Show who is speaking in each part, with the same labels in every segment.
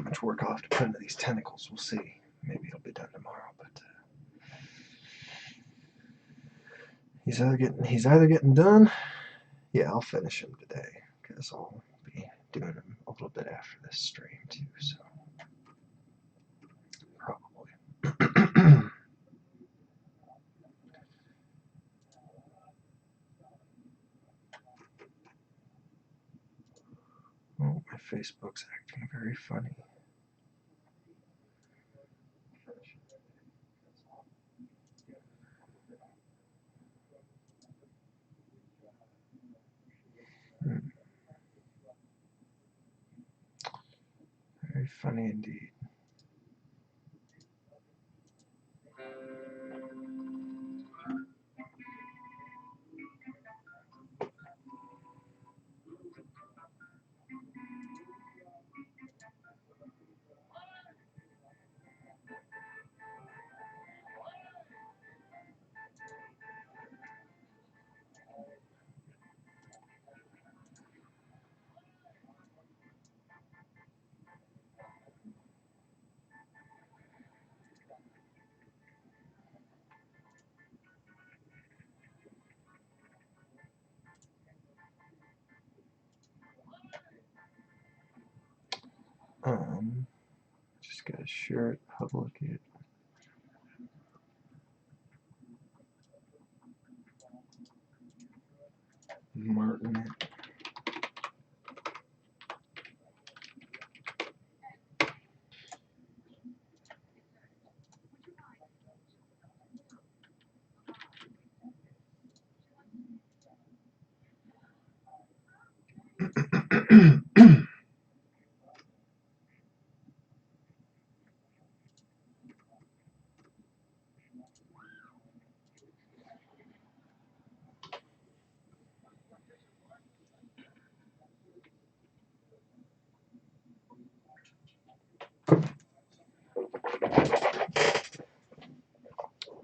Speaker 1: how much work I'll have to put into these tentacles. We'll see. Maybe it'll be done tomorrow, but he's either getting done. Yeah, I'll finish him today because I'll be doing him a little bit after this stream too. So probably. Oh, my Facebook's acting very funny. Very funny indeed. Just gotta share it, public it. Martin it.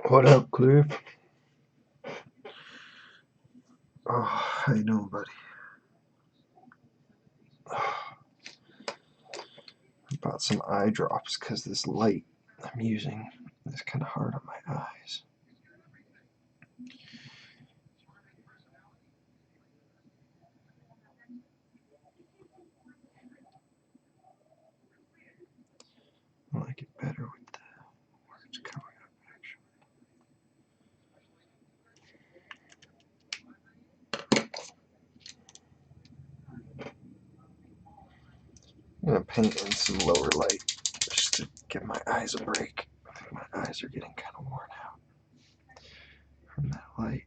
Speaker 1: What up, Cliff? Oh, how you doing, buddy? Bought some eye drops because this light I'm using is kind of hard on my eyes. I like it better with the words coming up, actually. I'm going to paint in some lower light just to give my eyes a break. I think my eyes are getting kind of worn out from that light.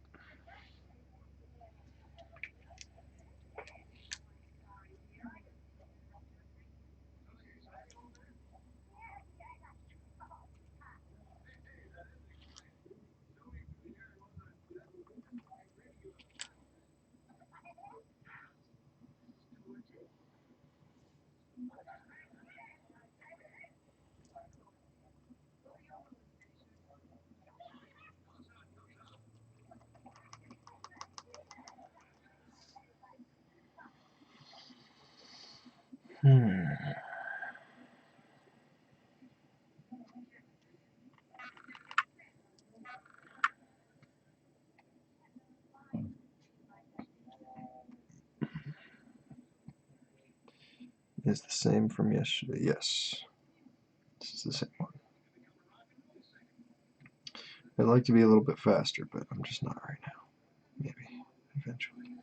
Speaker 1: Is the same from yesterday? Yes. This is the same one. I'd like to be a little bit faster, but I'm just not right now. Maybe eventually.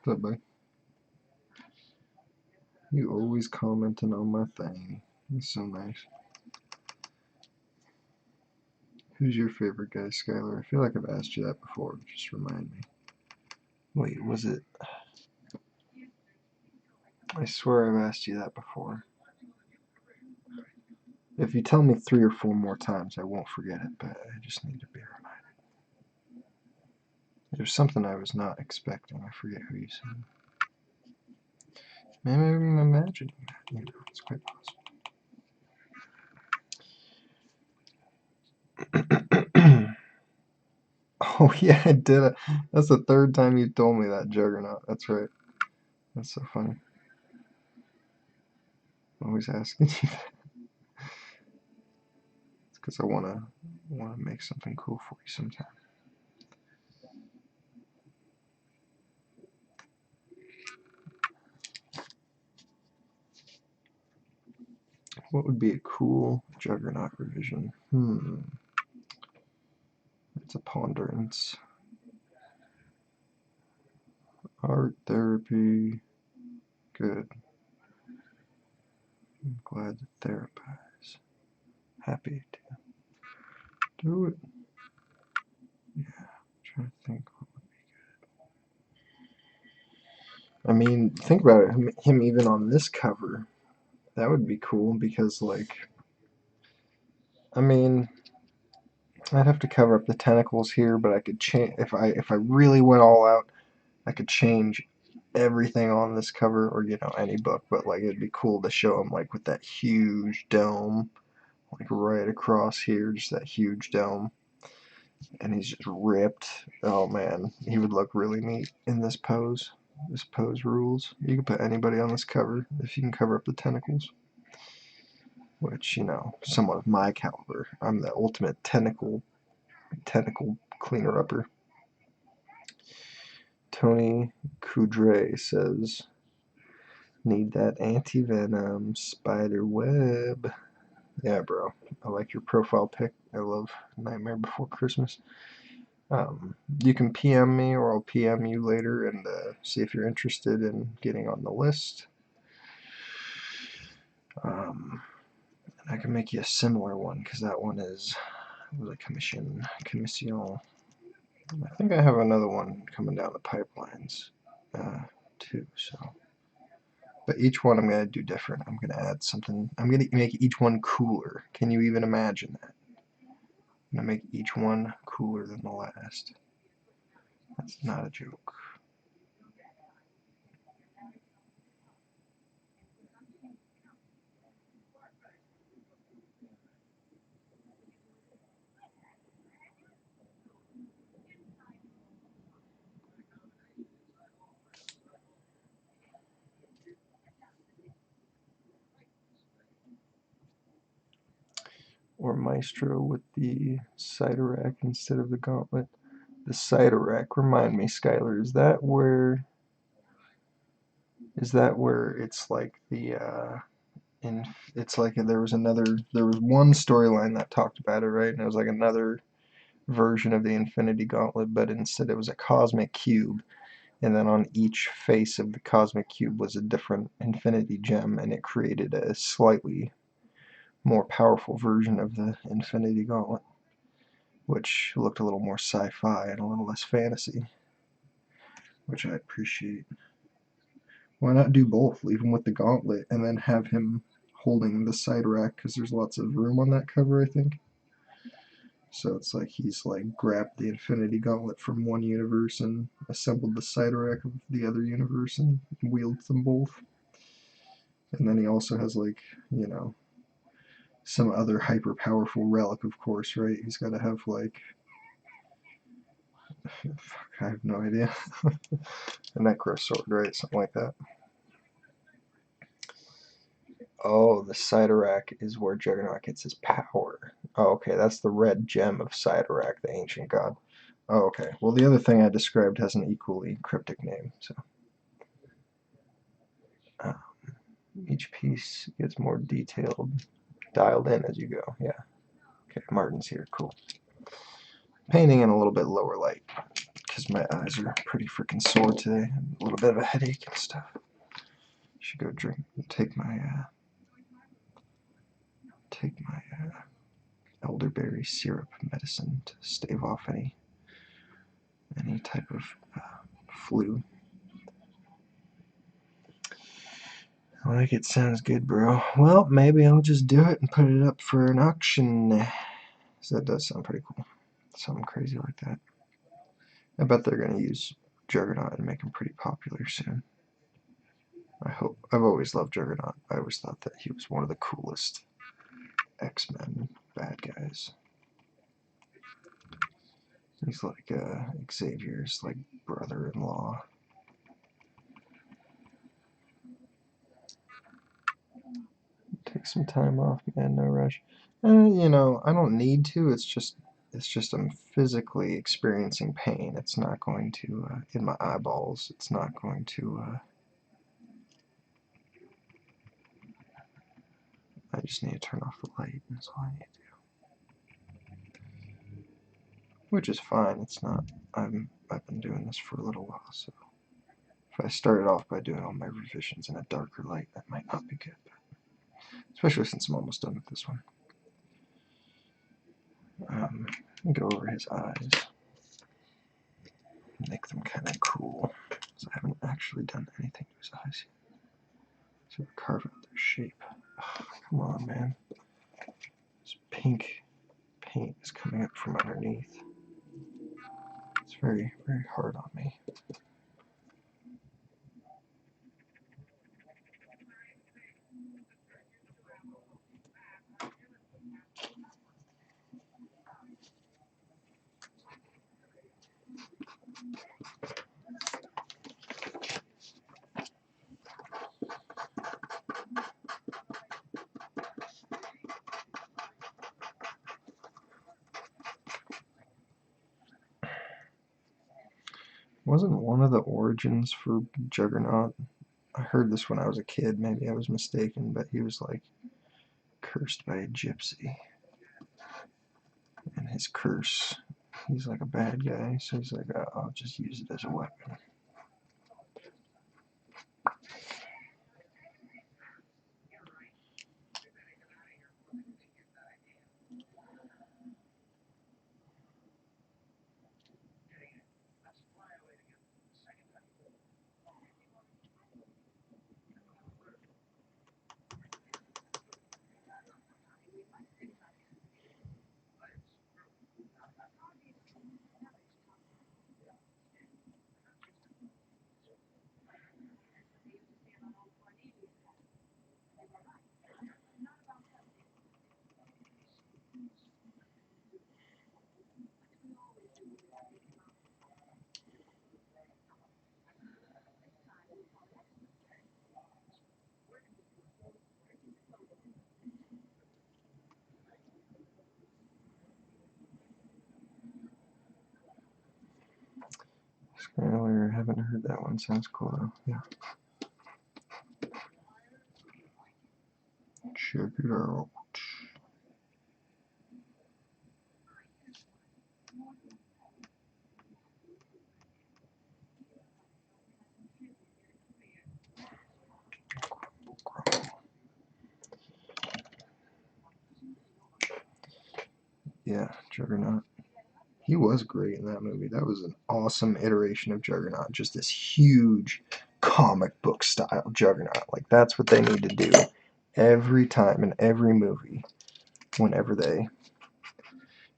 Speaker 1: What's up, buddy? You always commenting on my thing. It's so nice. Who's your favorite guy, Skylar? I feel like I've asked you that before. Just remind me. Wait, was it? I swear I've asked you that before. If you tell me 3 or 4 more times, I won't forget it, but I just need to be reminded. There's something I was not expecting. I forget who you said. Maybe I'm imagining that. You know, it's quite possible. Oh yeah, I did it. That's the 3rd time you told me that, Juggernaut. That's right. That's so funny. I'm always asking you that. It's because I wanna make something cool for you sometime. What would be a cool Juggernaut revision? It's a ponderance. Art therapy. Good. I'm glad to therapize. Happy to do it. Yeah, I'm trying to think what would be good. I mean, think about it. Him even on this cover. That would be cool because, like, I mean, I'd have to cover up the tentacles here, but I could change if I really went all out. I could change everything on this cover, or you know, any book. But like, it'd be cool to show him like with that huge dome, like right across here, just that huge dome, and he's just ripped. Oh man, he would look really neat in this pose. This pose rules. You can put anybody on this cover if you can cover up the tentacles. Which, you know, somewhat of my caliber. I'm the ultimate tentacle cleaner-upper. Tony Coudray says, need that anti-venom spider web. Yeah, bro. I like your profile pic. I love Nightmare Before Christmas. You can PM me or I'll PM you later and see if you're interested in getting on the list. And I can make you a similar one because that one is a commission. I think I have another one coming down the pipelines too. So, but each one I'm going to do different. I'm going to add something. I'm going to make each one cooler. Can you even imagine that? I'm going to make each one cooler than the last. That's not a joke. Or Maestro with the Cyttorak instead of the Gauntlet. The Cyttorak, remind me, Skylar, is that where it's like the it's like there was one storyline that talked about it, right? And it was like another version of the Infinity Gauntlet, but instead it was a cosmic cube, and then on each face of the cosmic cube was a different infinity gem, and it created a slightly more powerful version of the Infinity Gauntlet, which looked a little more sci-fi and a little less fantasy, which I appreciate. Why not do both? Leave him with the gauntlet and then have him holding the Cyttorak, because there's lots of room on that cover, I think. So it's like he's like grabbed the Infinity Gauntlet from one universe and assembled the Cyttorak of the other universe and wields them both. And then he also has, like, you know, some other hyper powerful relic, of course, right? He's got to have like, fuck, I have no idea. A Necro Sword, right? Something like that. Oh, the Cyttorak is where Juggernaut gets his power. Oh, okay, that's the red gem of Cyttorak, the ancient god. Oh, okay. Well, the other thing I described has an equally cryptic name, so. Um, each piece gets more detailed, dialed in as you go. Yeah. Okay, Martin's here. Cool. Painting in a little bit lower light because my eyes are pretty freaking sore today. A little bit of a headache and stuff. Should go take my elderberry syrup medicine to stave off any type of flu. Like it sounds good, bro. Well, maybe I'll just do it and put it up for an auction. So that does sound pretty cool. Something crazy like that. I bet they're going to use Juggernaut and make him pretty popular soon. I hope. I've always loved Juggernaut. I always thought that he was one of the coolest X-Men bad guys. He's like Xavier's like brother-in-law. Take some time off, man. No rush. You know, I don't need to. It's just I'm physically experiencing pain. It's not going to in my eyeballs. It's not going to. I just need to turn off the light. That's all I need to do. Which is fine. It's not. I've been doing this for a little while, so if I started off by doing all my revisions in a darker light, that might not be good. But especially since I'm almost done with this one. Go over his eyes. Make them kind of cool. So I haven't actually done anything to his eyes yet. So carve out their shape. Oh, come on, man. This pink paint is coming up from underneath. It's very, very hard on me. Wasn't one of the origins for Juggernaut? I heard this when I was a kid. Maybe I was mistaken, but he was like cursed by a gypsy. And his curse, he's like a bad guy, so he's like, oh, I'll just use it as a weapon. Skylar, I haven't heard that one. Sounds cool though. Yeah. Check it out. Yeah, Juggernaut. He was great in that movie. That was an awesome iteration of Juggernaut. Just this huge comic book style Juggernaut. Like, that's what they need to do every time in every movie whenever they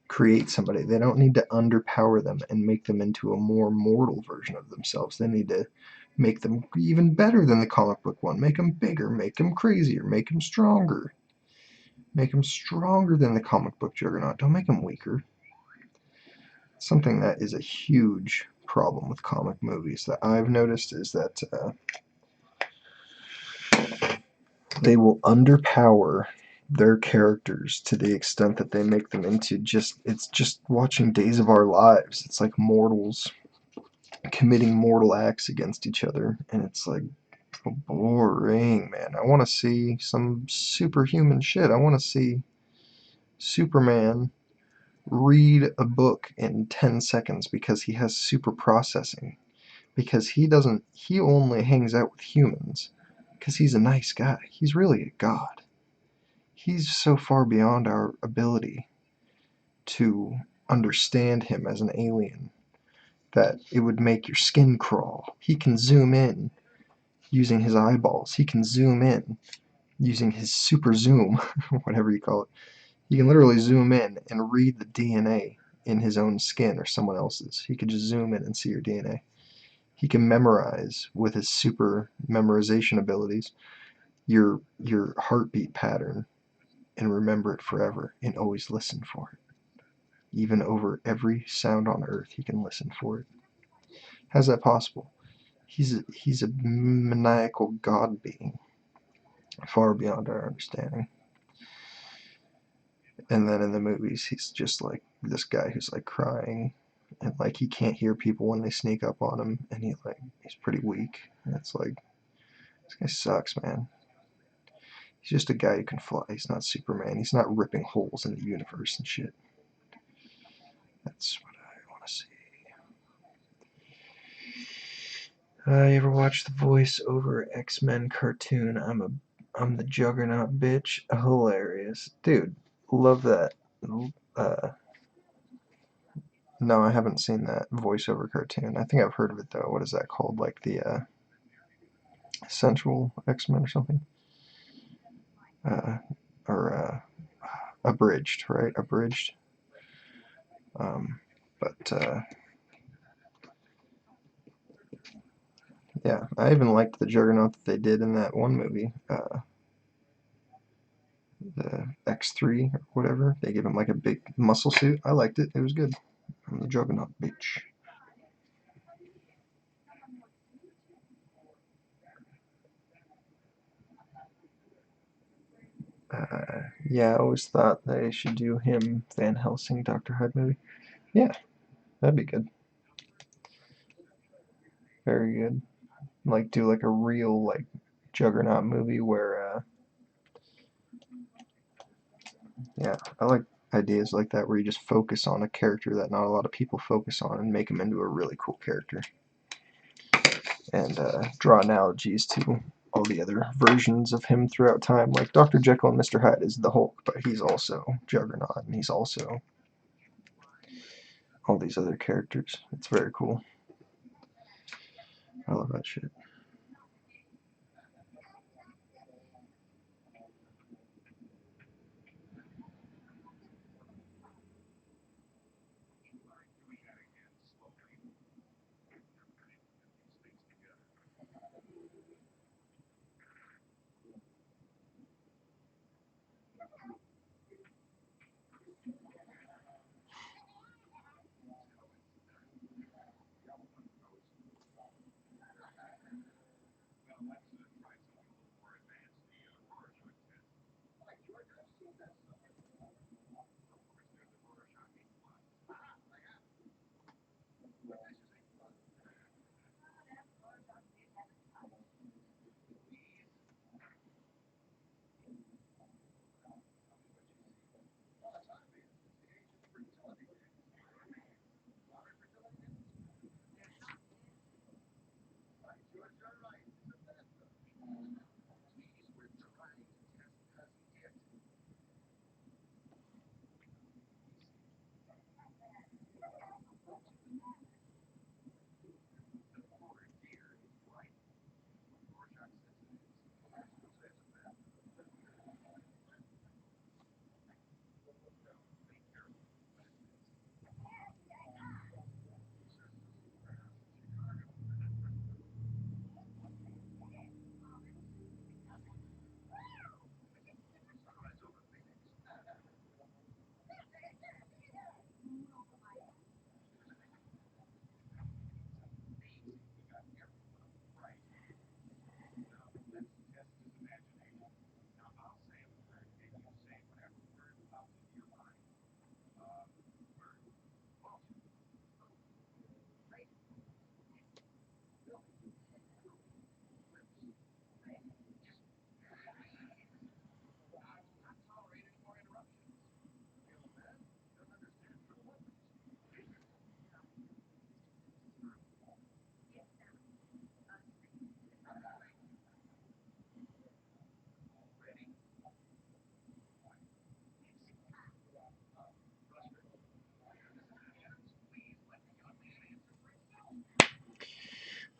Speaker 1: create somebody. They don't need to underpower them and make them into a more mortal version of themselves. They need to make them even better than the comic book one. Make them bigger, make them crazier, make them stronger. Make them stronger than the comic book Juggernaut. Don't make them weaker. Something that is a huge problem with comic movies that I've noticed is that they will underpower their characters to the extent that they make them into it's just watching Days of Our Lives. It's like mortals committing mortal acts against each other, and it's like boring, man. I want to see some superhuman shit. I want to see Superman read a book in 10 seconds because he has super processing. Because he only hangs out with humans because he's a nice guy. He's really a god. He's so far beyond our ability to understand him as an alien that it would make your skin crawl. He can zoom in using his eyeballs. He can zoom in using his super zoom, whatever you call it. He can literally zoom in and read the DNA in his own skin or someone else's. He could just zoom in and see your DNA. He can memorize with his super memorization abilities your heartbeat pattern and remember it forever and always listen for it. Even over every sound on earth, he can listen for it. How's that possible? He's a maniacal god being, far beyond our understanding. And then in the movies, he's just like this guy who's like crying, and like he can't hear people when they sneak up on him, and he's pretty weak. And it's like, this guy sucks, man. He's just a guy who can fly. He's not Superman. He's not ripping holes in the universe and shit. That's what I want to see. You ever watch the voice-over X-Men cartoon? I'm the Juggernaut bitch. Hilarious, dude. Love that. No, I haven't seen that voice-over cartoon. I think I've heard of it though. What is that called? Like the Central X-Men or something? Uh, or Abridged, right? Abridged. But yeah, I even liked the Juggernaut that they did in that one movie, the X3 or whatever. They gave him like a big muscle suit. I liked it. It was good. I'm the Juggernaut bitch. Yeah, I always thought they should do him, Van Helsing, Dr. Hyde movie. Yeah, that'd be good. Very good. Like do like a real like Juggernaut movie where yeah, I like ideas like that where you just focus on a character that not a lot of people focus on and make him into a really cool character. And draw analogies to all the other versions of him throughout time. Like Dr. Jekyll and Mr. Hyde is the Hulk, but he's also Juggernaut and he's also all these other characters. It's very cool. I love that shit.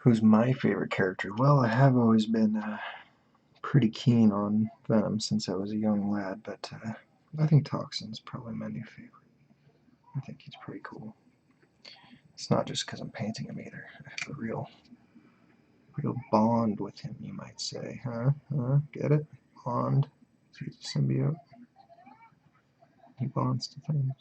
Speaker 1: Who's my favorite character? Well, I have always been pretty keen on Venom since I was a young lad, but I think Toxin's probably my new favorite. I think he's pretty cool. It's not just because I'm painting him either. I have a real bond with him, you might say. Huh? Get it? Bond. He's a symbiote. He bonds to things.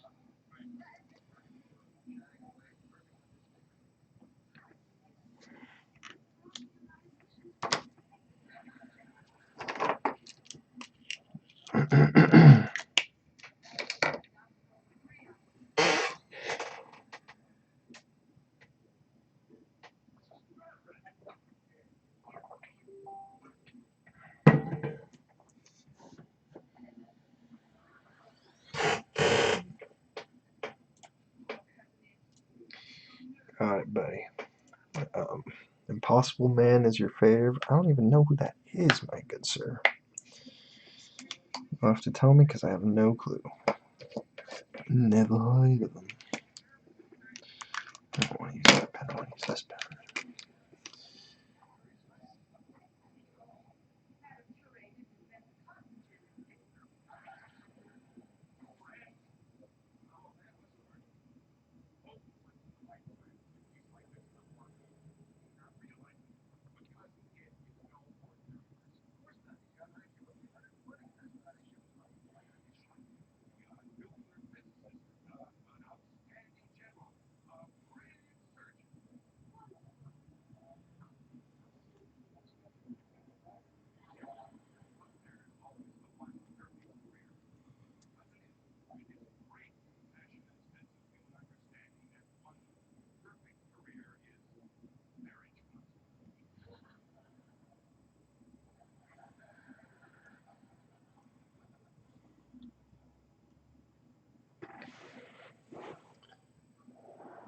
Speaker 1: Alright, buddy. Impossible Man is your fave. I don't even know who that is, my good sir. You'll have to tell me because I have no clue. Never heard of them. I don't want to use that pen, I want to use this pen.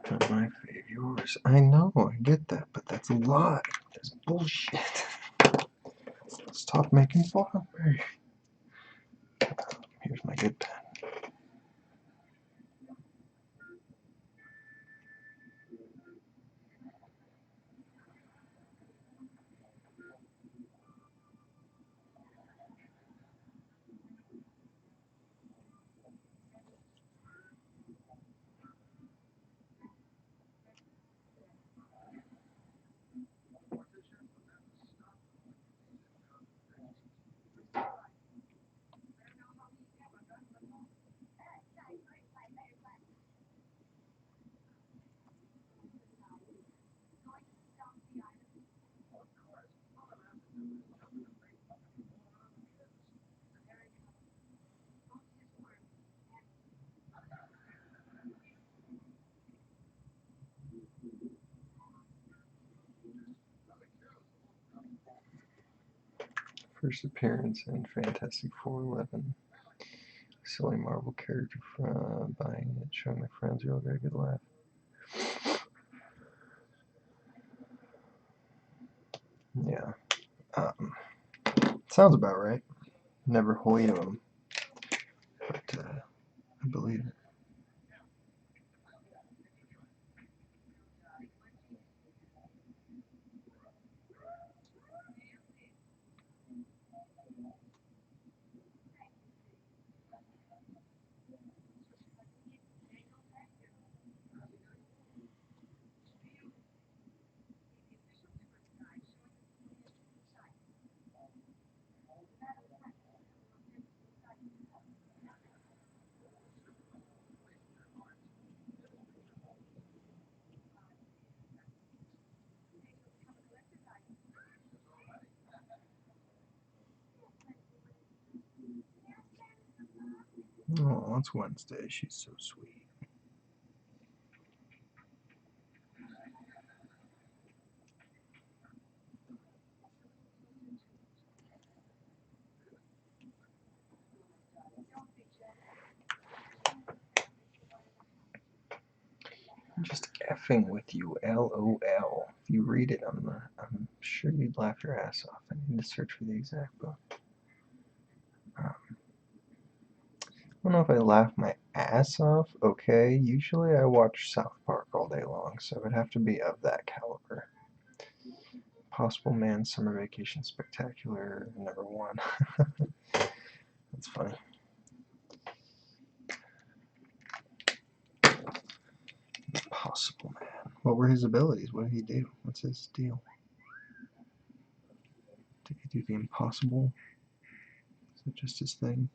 Speaker 1: Not my fave, yours. I know, I get that, but that's a lot. That's bullshit. Stop making fun of me. Here's my good pen. First appearance in Fantastic Four 11. Silly Marvel character buying it, showing my friends, we all got a good laugh. Yeah. Sounds about right. Never heard of him, but I believe it. Oh, it's Wednesday. She's so sweet. I'm just effing with you, LOL. If you read it, I'm sure you'd laugh your ass off. I need to search for the exact book. I don't know if I laugh my ass off. Okay, usually I watch South Park all day long, so it would have to be of that caliber. Impossible Man Summer Vacation Spectacular, #1. That's funny. Impossible Man. What were his abilities? What did he do? What's his deal? Did he do the impossible? Is that just his thing?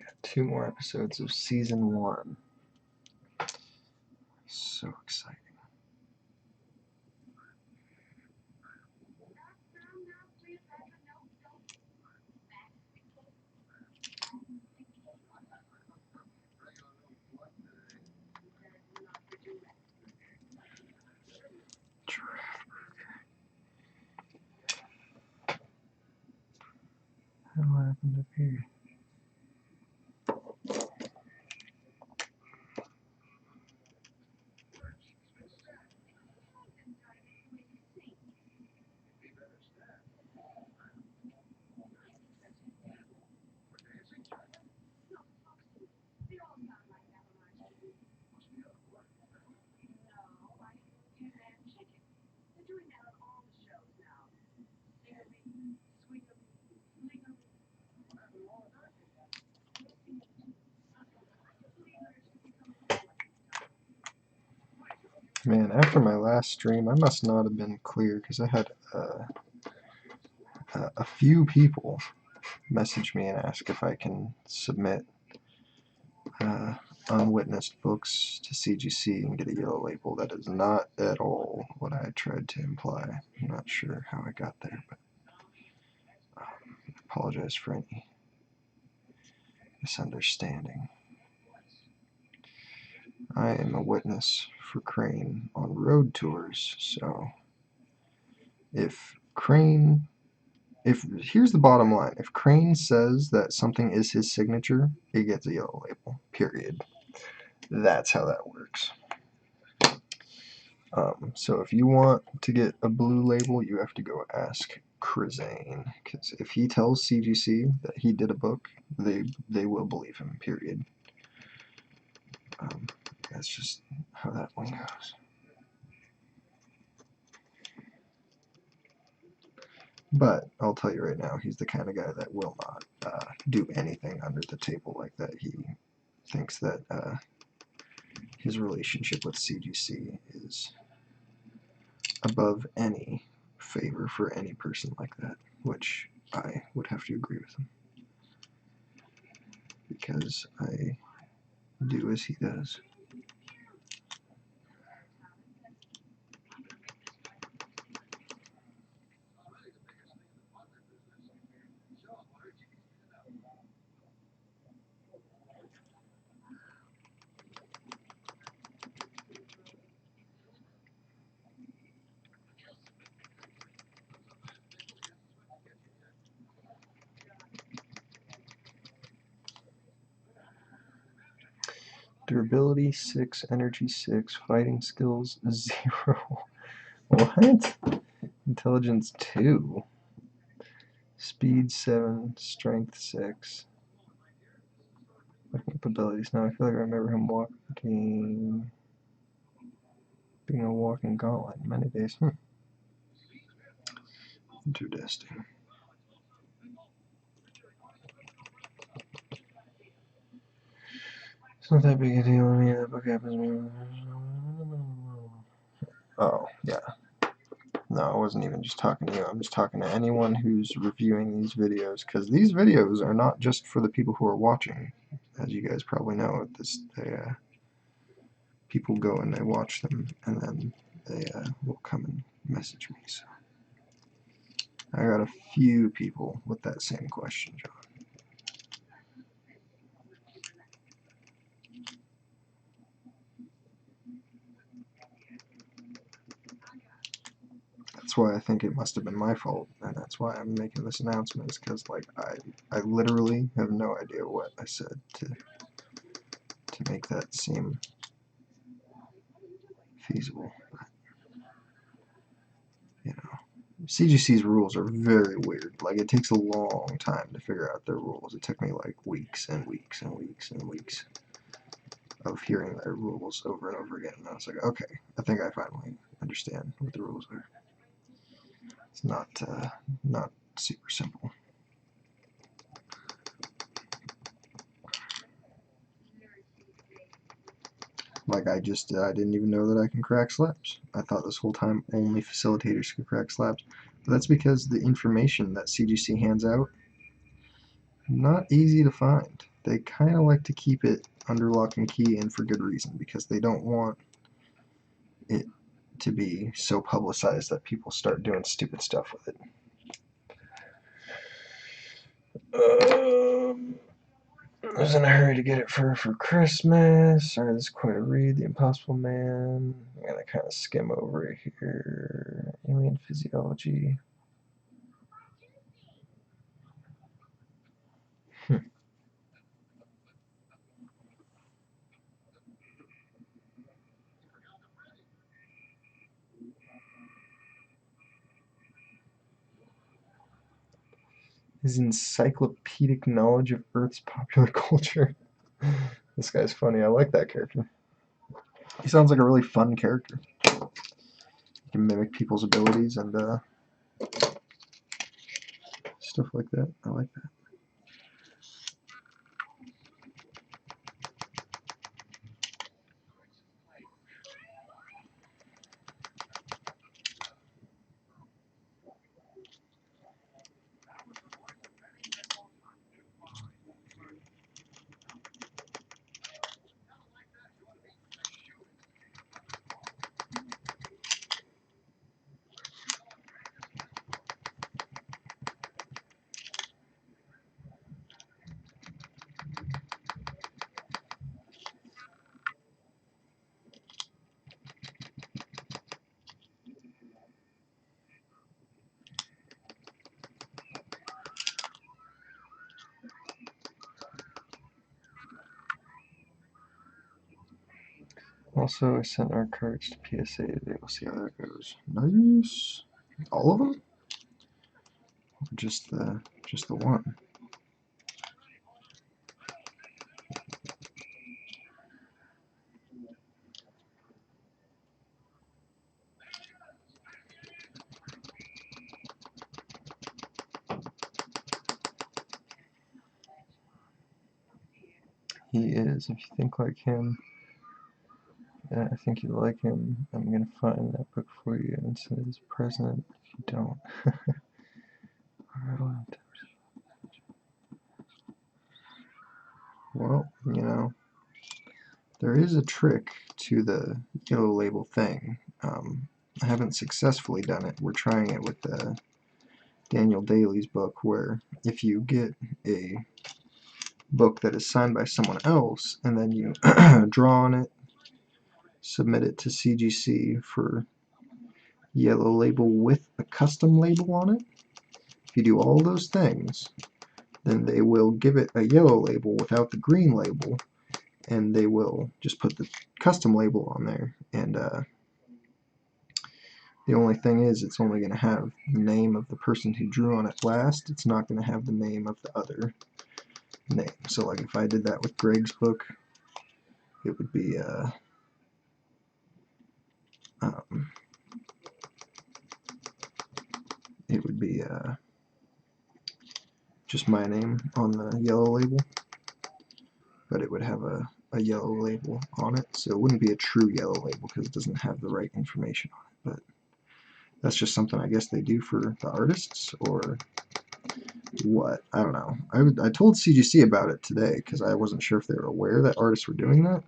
Speaker 1: Got 2 more episodes of season 1. So exciting. What happened up here? Man, after my last stream, I must not have been clear because I had a few people message me and ask if I can submit unwitnessed books to CGC and get a yellow label. That is not at all what I tried to imply. I'm not sure how I got there, but I apologize for any misunderstanding. I am a witness for Crane on road tours, so if here's the bottom line, if Crane says that something is his signature, it gets a yellow label, period. That's how that works. So if you want to get a blue label, you have to go ask Krizane, because if he tells CGC that he did a book, they will believe him, period. That's just how that one goes. But I'll tell you right now, he's the kind of guy that will not do anything under the table like that. He thinks that his relationship with CGC is above any favor for any person like that, which I would have to agree with him, because I do as he does. Durability 6, energy 6, fighting skills 0. What? Intelligence 2. Speed 7, strength 6. Looking up abilities now. I feel like I remember him being a walking gauntlet in many days. Interesting. It's not that big a deal. I mean, that book happens. Oh, yeah. No, I wasn't even just talking to you. I'm just talking to anyone who's reviewing these videos, because these videos are not just for the people who are watching. As you guys probably know, people go and they watch them, and then they will come and message me. So I got a few people with that same question, John. That's why I think it must have been my fault, and that's why I'm making this announcement, is because like I literally have no idea what I said to make that seem feasible. But, you know, CGC's rules are very weird. Like, it takes a long time to figure out their rules. It took me like weeks and weeks and weeks and weeks of hearing their rules over and over again, and I was like, okay, I think I finally understand what the rules are. It's not super simple. Like, I didn't even know that I can crack slabs. I thought this whole time only facilitators could crack slabs. But that's because the information that CGC hands out, not easy to find. They kind of like to keep it under lock and key, and for good reason, because they don't want it to be so publicized that people start doing stupid stuff with it. I was in a hurry to get it for Christmas. Sorry, this is quite a read. The Impossible Man. I'm gonna kind of skim over it here. Alien Physiology. His encyclopedic knowledge of Earth's popular culture. This guy's funny. I like that character. He sounds like a really fun character. He can mimic people's abilities and stuff like that. I like that. Also, I sent our cards to PSA today. We'll see how that goes. Nice. All of them? Just the one. He is. If you think like him, I think you like him. I'm gonna find that book for you and send it as a present. If you don't, well, you know, there is a trick to the yellow label thing. I haven't successfully done it. We're trying it with Daniel Daly's book, where if you get a book that is signed by someone else and then you draw on it, submit it to CGC for yellow label with a custom label on it. If you do all those things, then they will give it a yellow label without the green label, and they will just put the custom label on there. And the only thing is, it's only going to have the name of the person who drew on it last. It's not going to have the name of the other name. So like if I did that with Greg's book, it would be just my name on the yellow label, but it would have a yellow label on it, so it wouldn't be a true yellow label because it doesn't have the right information on it. But that's just something I guess they do for the artists, or what? I don't know. I told CGC about it today because I wasn't sure if they were aware that artists were doing that,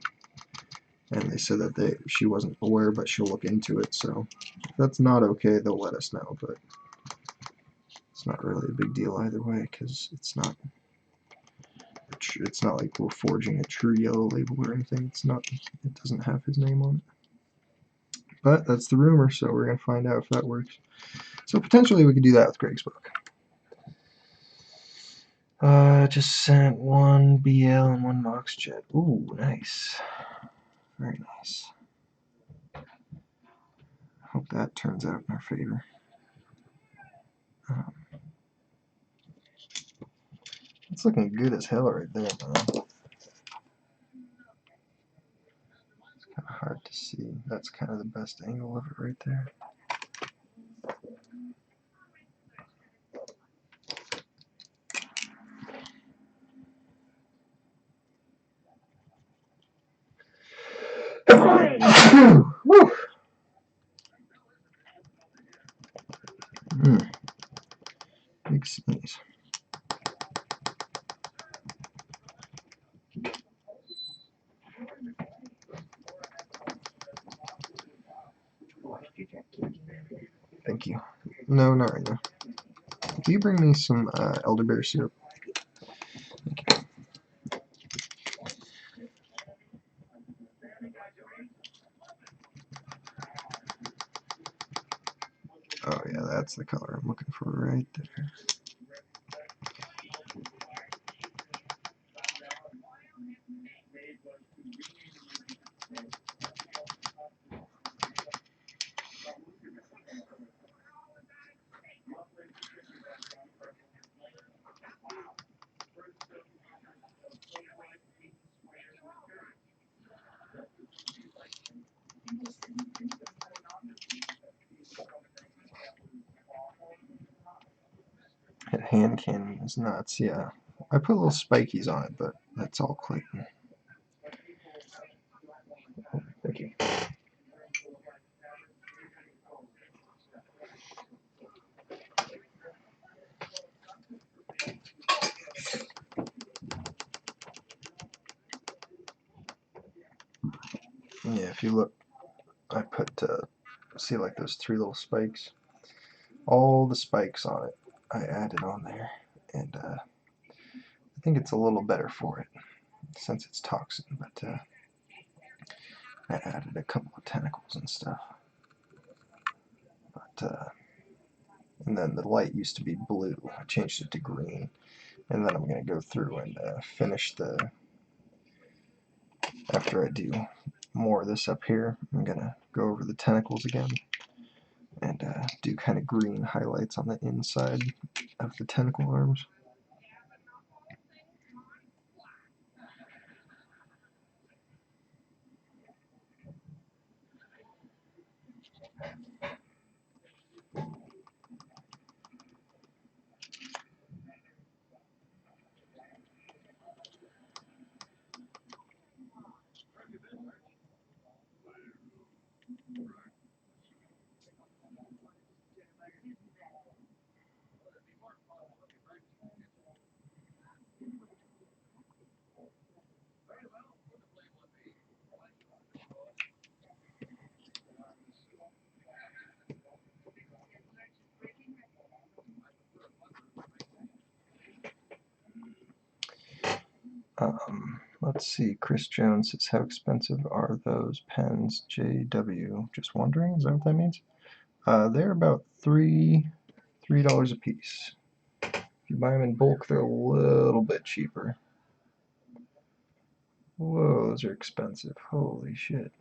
Speaker 1: and they said that she wasn't aware, but she'll look into it. So if that's not okay, they'll let us know. But it's not really a big deal either way because it's not like we're forging a true yellow label or anything. It's not. It doesn't have his name on it. But that's the rumor, so we're gonna find out if that works. So potentially we could do that with Greg's book. Just sent one BL and one Moxjet. Ooh, nice. Very nice. Hope that turns out in our favor. It's looking good as hell right there, man. It's kind of hard to see. That's kind of the best angle of it right there. Woo! Big sneeze. Thank you. No, not right now. Do you bring me some elderberry syrup? Thank you. Oh yeah, that's the color I'm looking for right there. That hand candy is nuts, yeah. I put little spikies on it, but that's all Clayton. Thank you. Yeah, if you look, I put, see like those three little spikes? All the spikes on it, I added on there, and I think it's a little better for it, since it's toxin, but I added a couple of tentacles and stuff. But, and then the light used to be blue, I changed it to green, and then I'm going to go through and finish after I do more of this up here, I'm going to go over the tentacles again and do kind of green highlights on the inside of the tentacle arms. Let's see, Chris Jones says, how expensive are those pens, JW? Just wondering, is that what that means? They're about $3 a piece. If you buy them in bulk, they're a little bit cheaper. Whoa, those are expensive. Holy shit.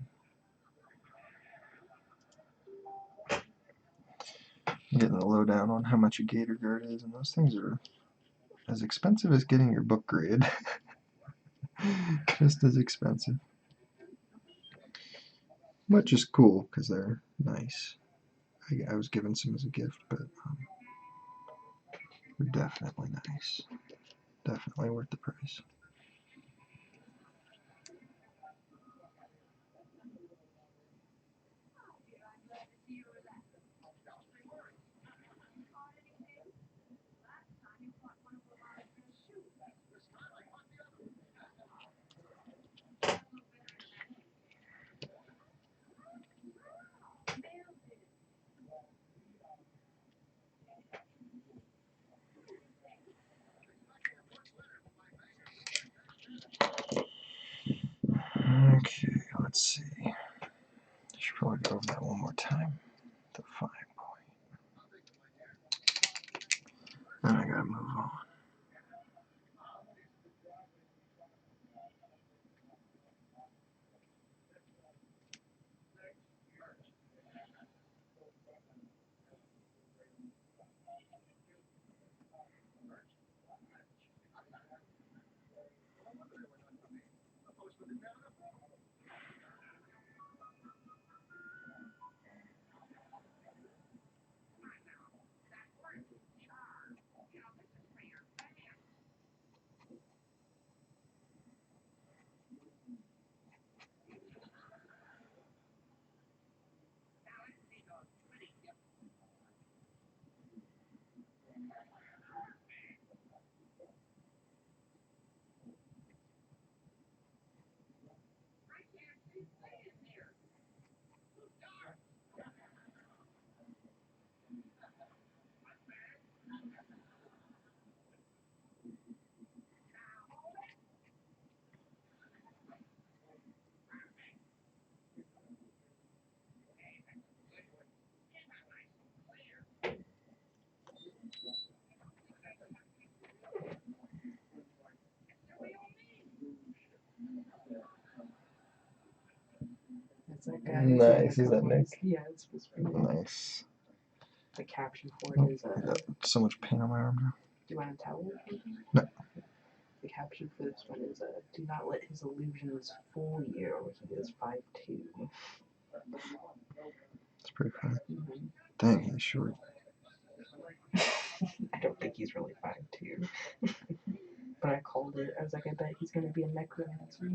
Speaker 1: I'm getting the lowdown on how much a Gator Guard is, and those things are as expensive as getting your book graded. Just as expensive. Which is cool, because they're nice. I was given some as a gift, but they're definitely nice. Definitely worth the price. Then I gotta move on.
Speaker 2: It's that guy.
Speaker 1: Nice. Is that Nick?
Speaker 2: Yeah, it's supposed to be.
Speaker 1: Nice.
Speaker 2: The caption for
Speaker 1: Oh,
Speaker 2: it is,
Speaker 1: I got so much pain on my arm now.
Speaker 2: do you want to tell it?
Speaker 1: No.
Speaker 2: The caption for this one is, do not let his illusions fool you. He is 5'2".
Speaker 1: It's pretty funny.
Speaker 2: Mm-hmm.
Speaker 1: Dang, he's short.
Speaker 2: I don't think he's really 5'2". But I called it. I was like, I bet he's going to be a necromancer.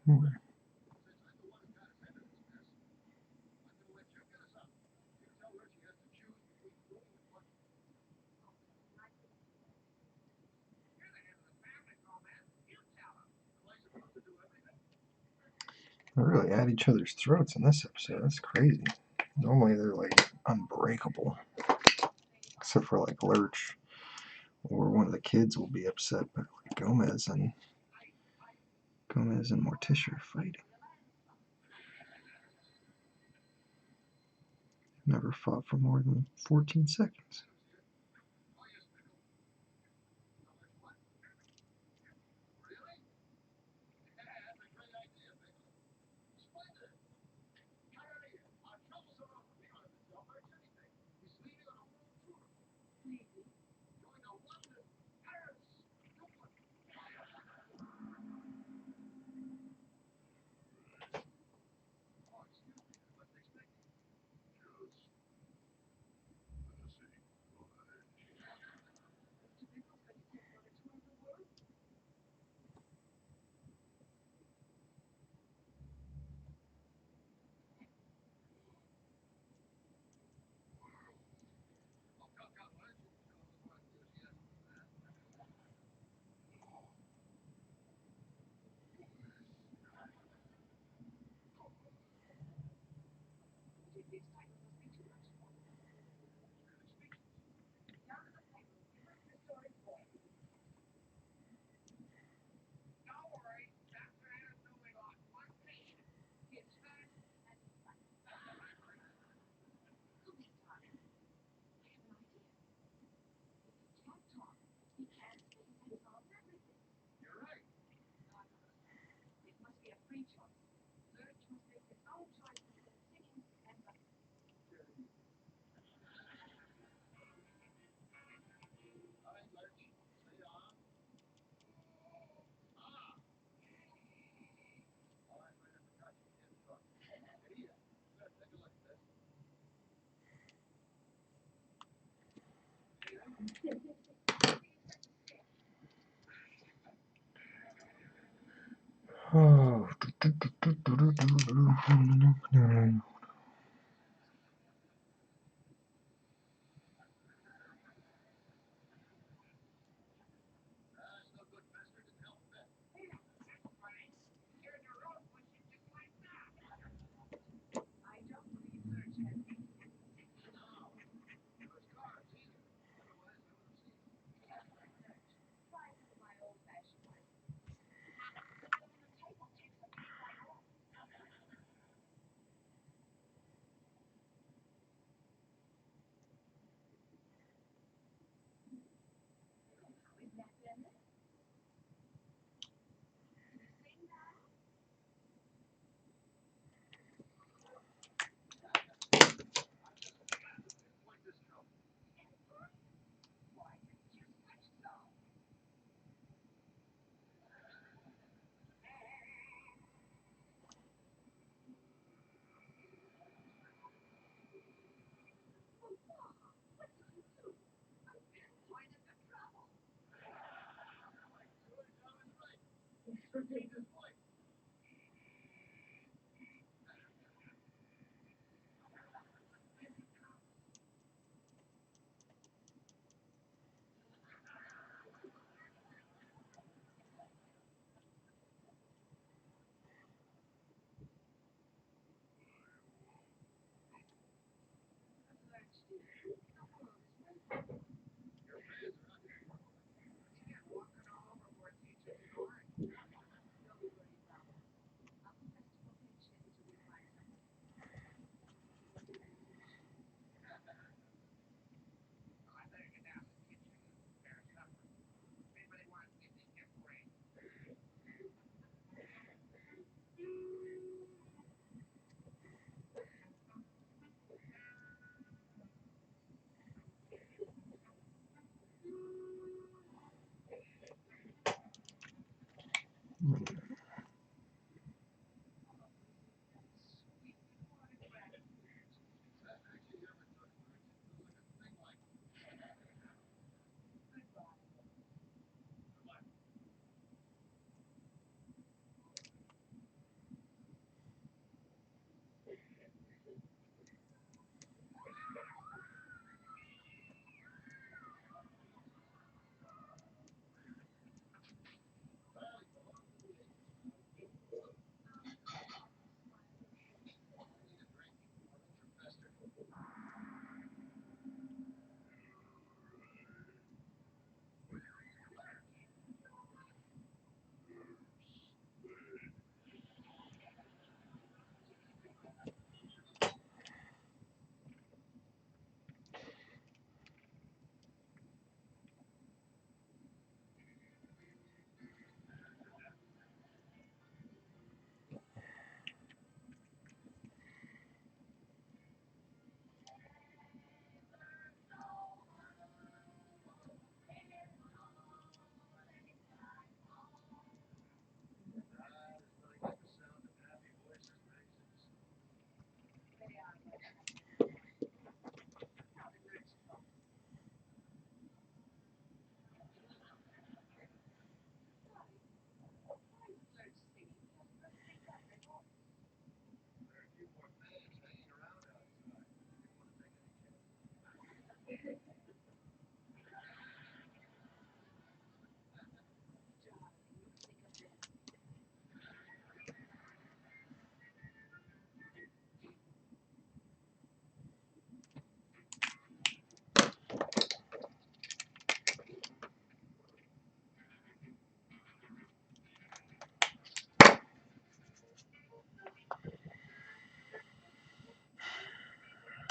Speaker 1: Hmm. They really at each other's throats in this episode. That's crazy. Normally they're like unbreakable. Except for like Lurch. Or one of the kids will be upset, but like Gomez and Morticia are fighting. Never fought for more than 14 seconds. Oh.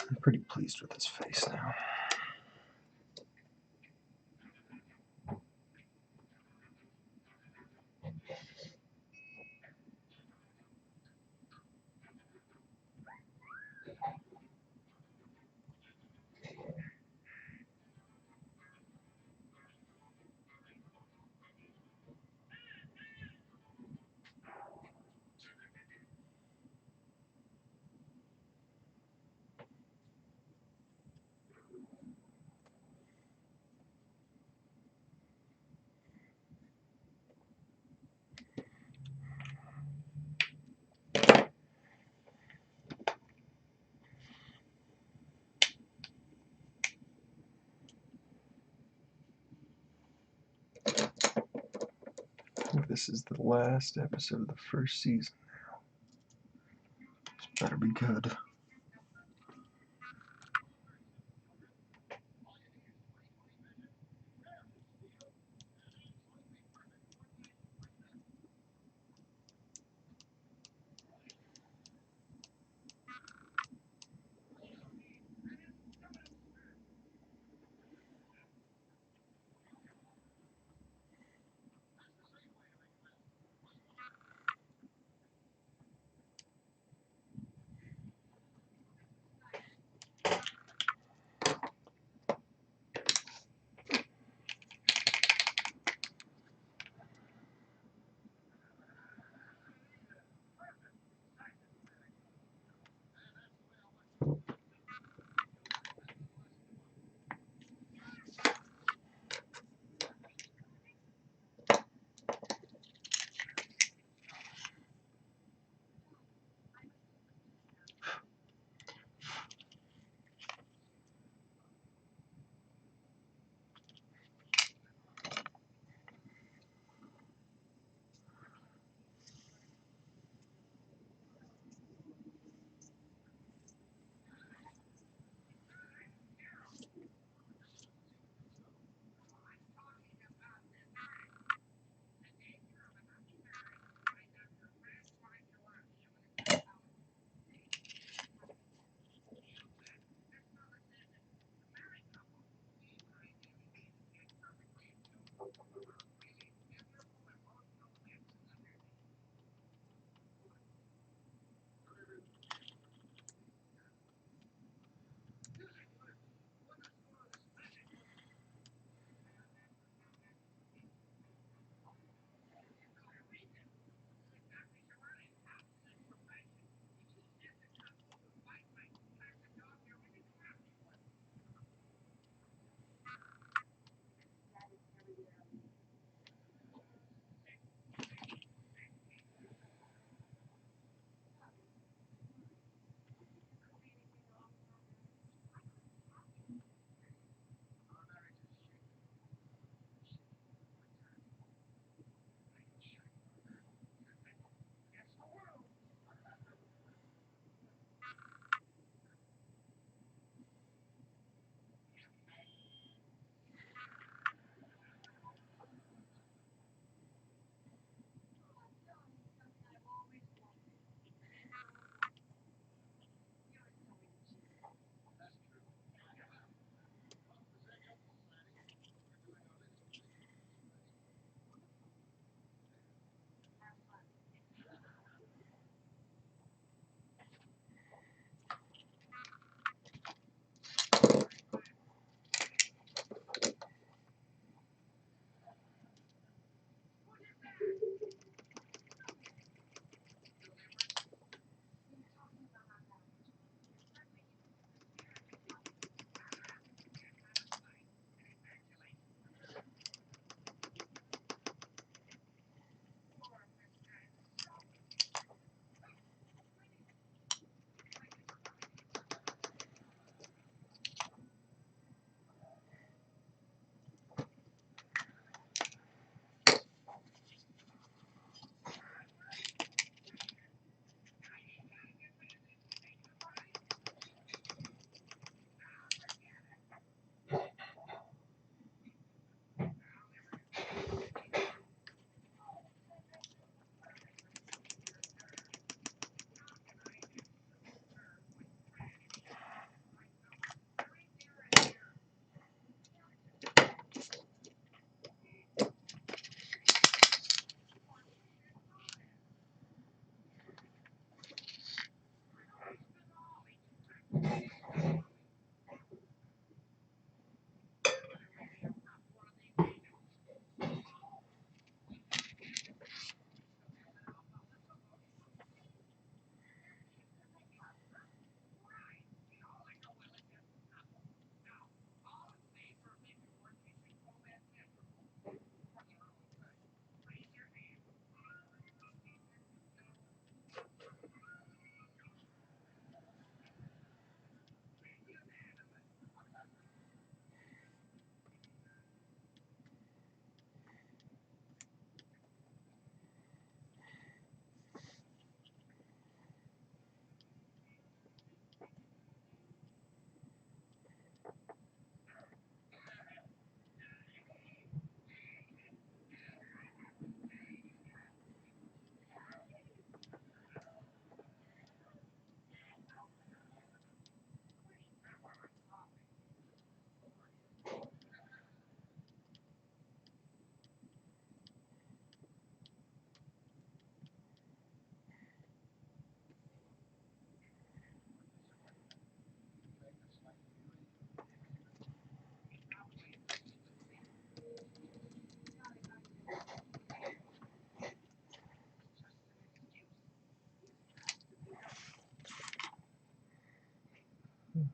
Speaker 1: I'm pretty pleased with his face now. this is the last episode of the first season now. This better be good.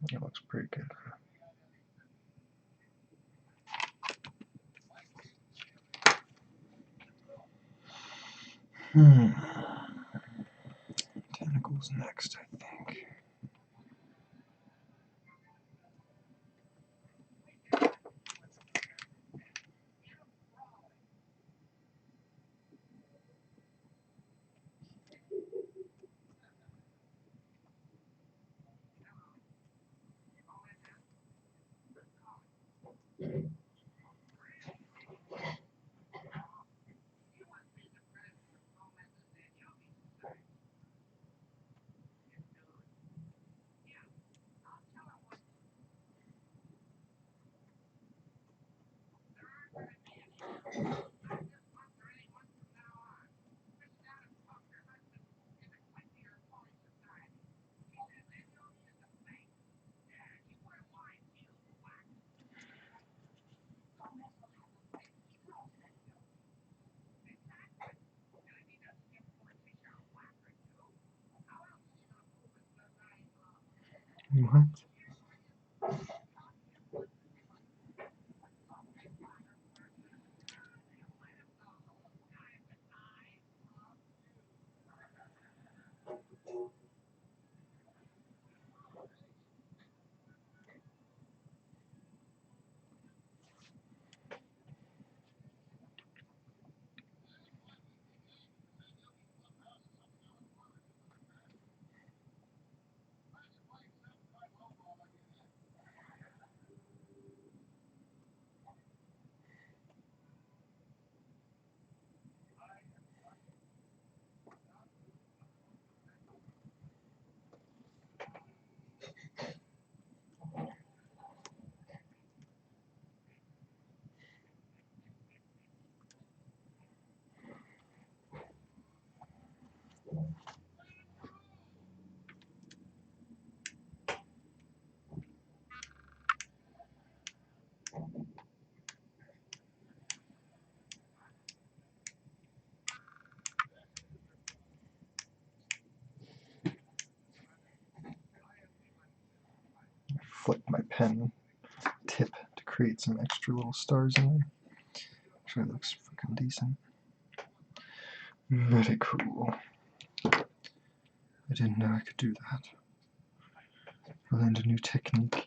Speaker 1: It looks pretty good. Tentacles next, I think. What? Flip my pen tip to create some extra little stars in there. Actually looks freaking decent. Very cool. I didn't know I could do that. I learned a new technique.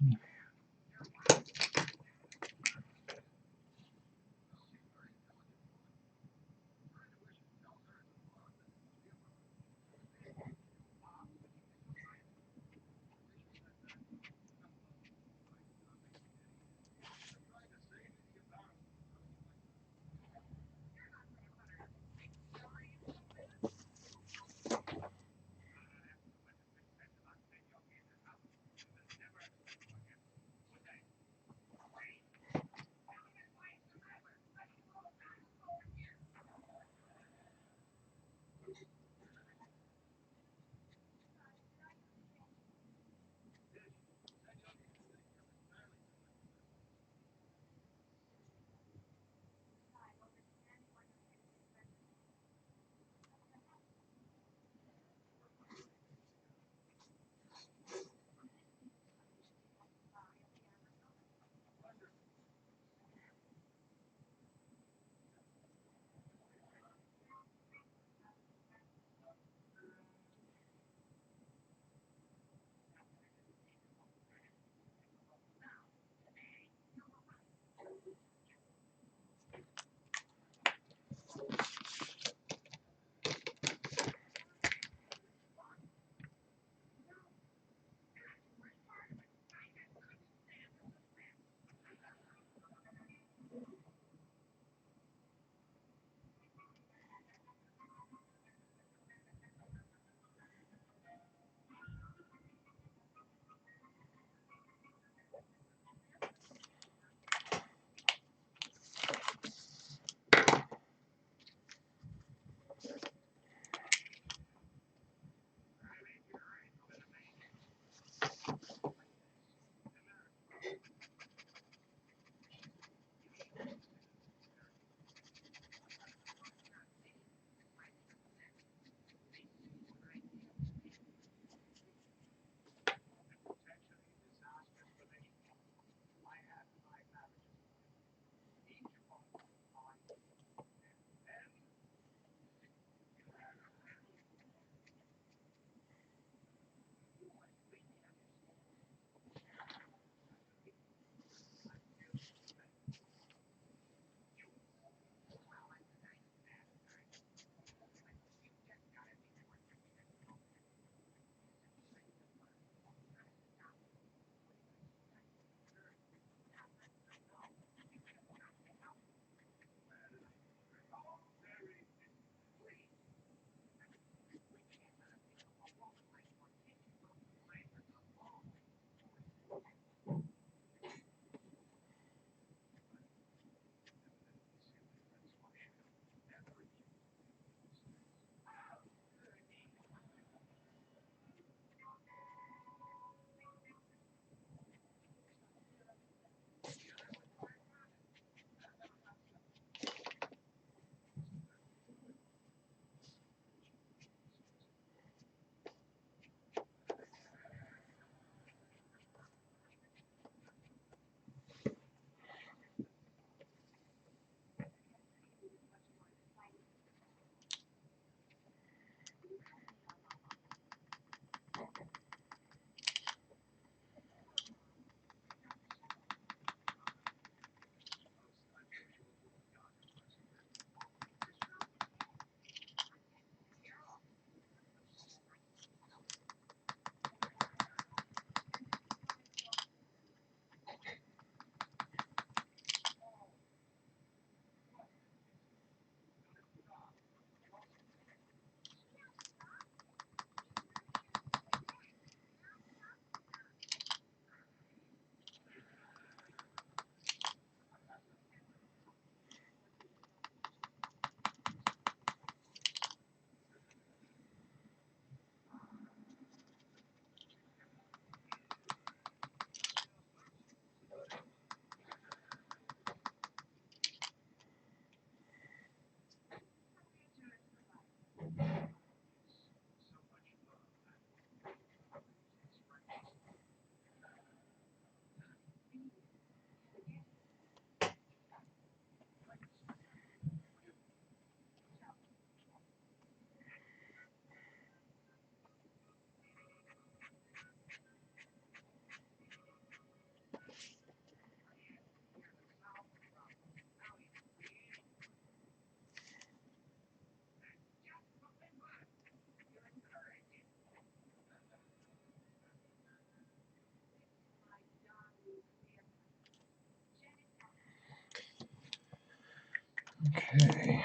Speaker 1: Okay,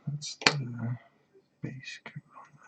Speaker 1: that's the base code on that.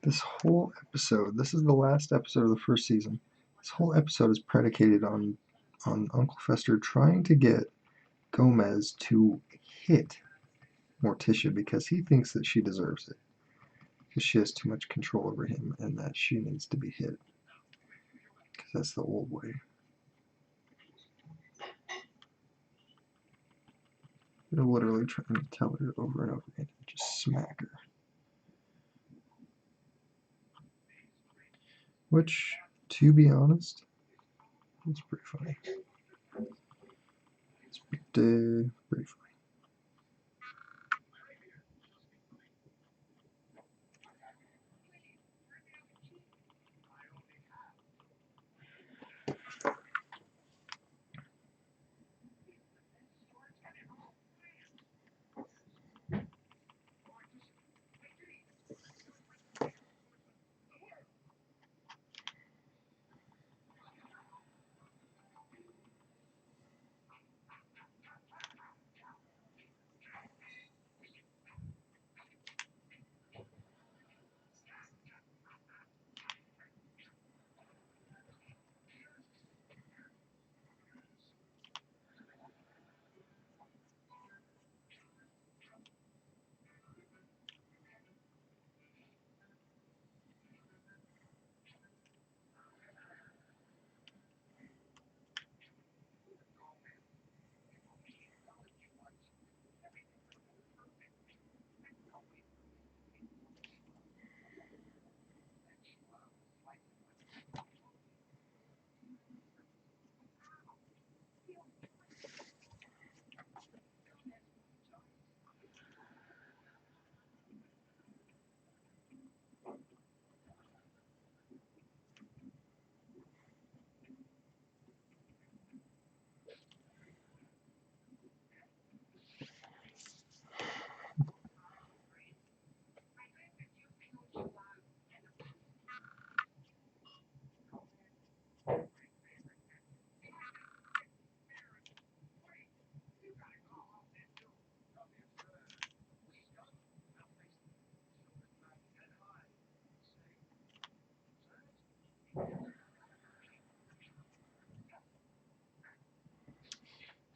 Speaker 1: This whole episode, this is the last episode of the first season. This whole episode is predicated on Uncle Fester trying to get Gomez to hit Morticia because he thinks that she deserves it. Because she has too much control over him and that she needs to be hit. Because that's the old way. They're literally trying to tell her over and over again. Just smack her. Which, to be honest, it's pretty funny. It's pretty funny.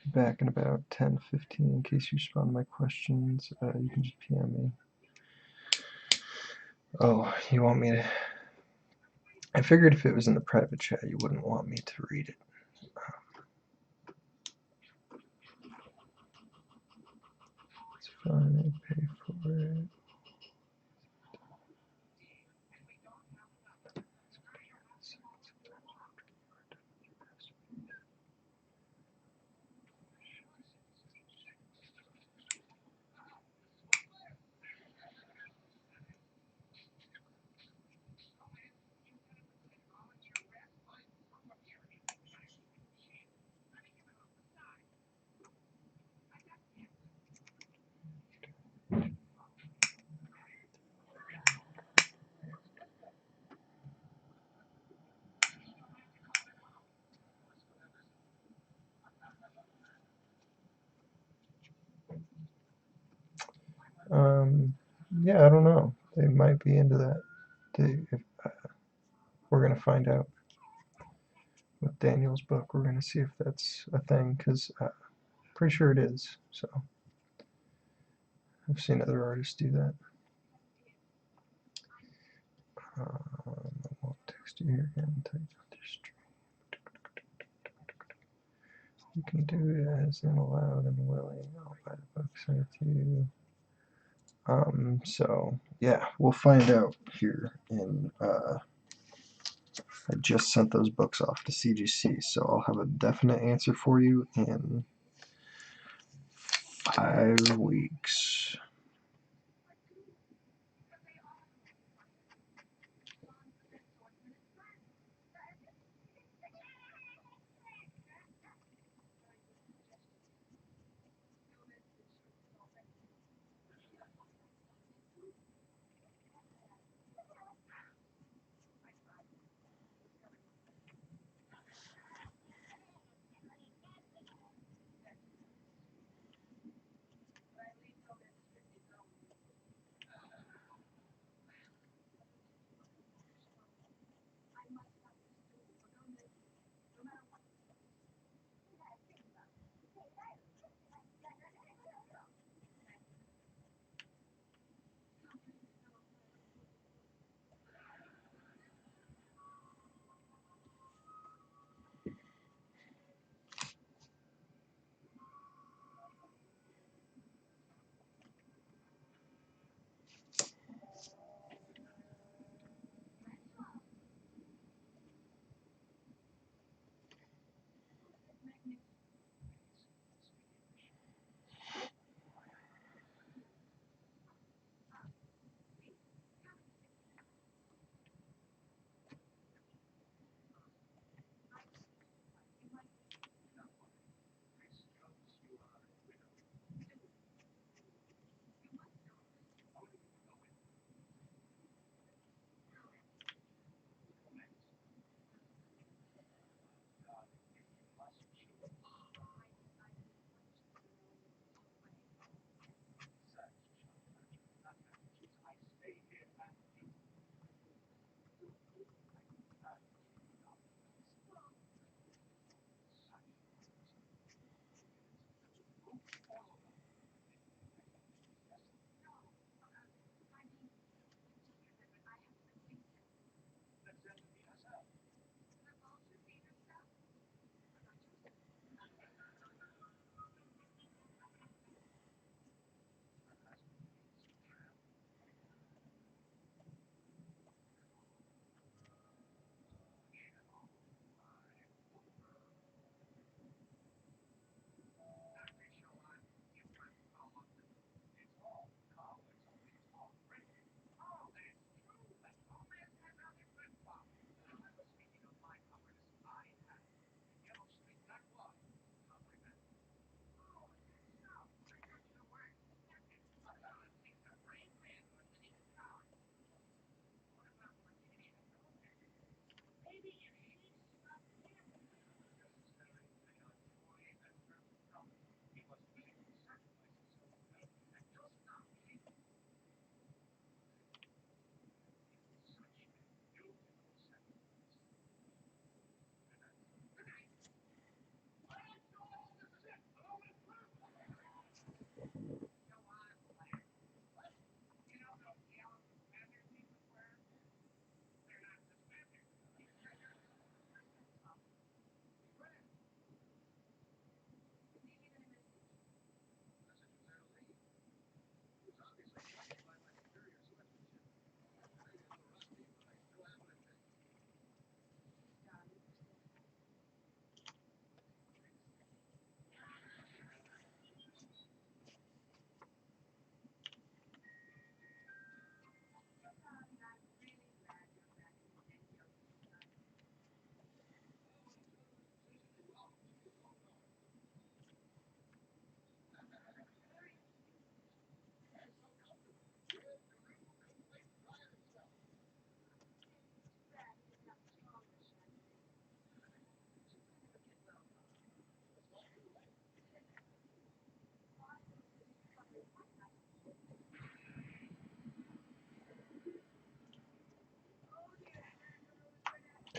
Speaker 1: Back in about 10-15 in case you respond to my questions. You can just PM me. Oh, you want me to... I figured if it was in the private chat, you wouldn't want me to read it. It's fine, I pay for it. Yeah, I don't know. They might be into that. We're going to find out with Daniel's book. We're going to see if that's a thing, because I'm pretty sure it is. So I've seen other artists do that. I won't text you here again. You can do it as and allowed and willing. I'll buy the book, send it to you. So yeah, we'll find out here in I just sent those books off to CGC, so I'll have a definite answer for you in 5 weeks.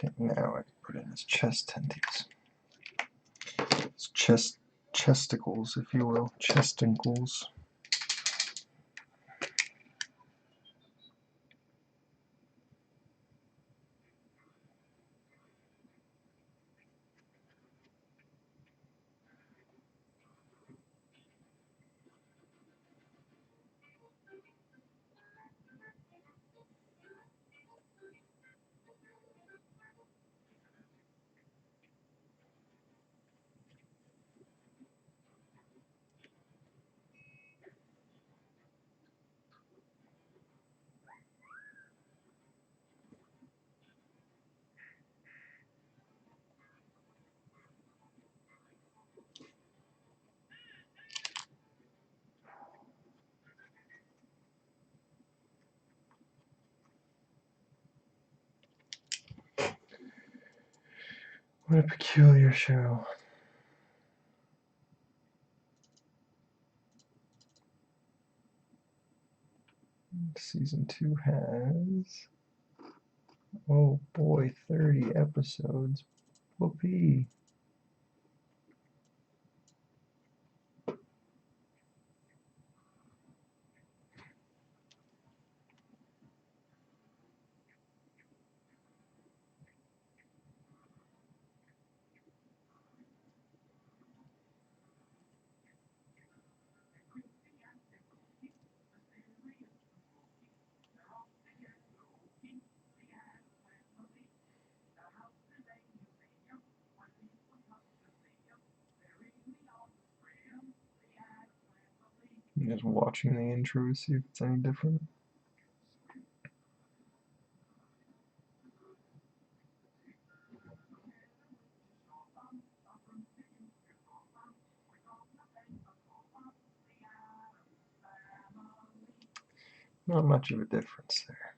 Speaker 1: Okay, now I can put in his chest tendies. His chesticles, if you will. Chestincles. What a peculiar show. Season 2 has, oh boy, 30 episodes. Whoopee. I'm just watching the intro to see if it's any different. Not much of a difference there.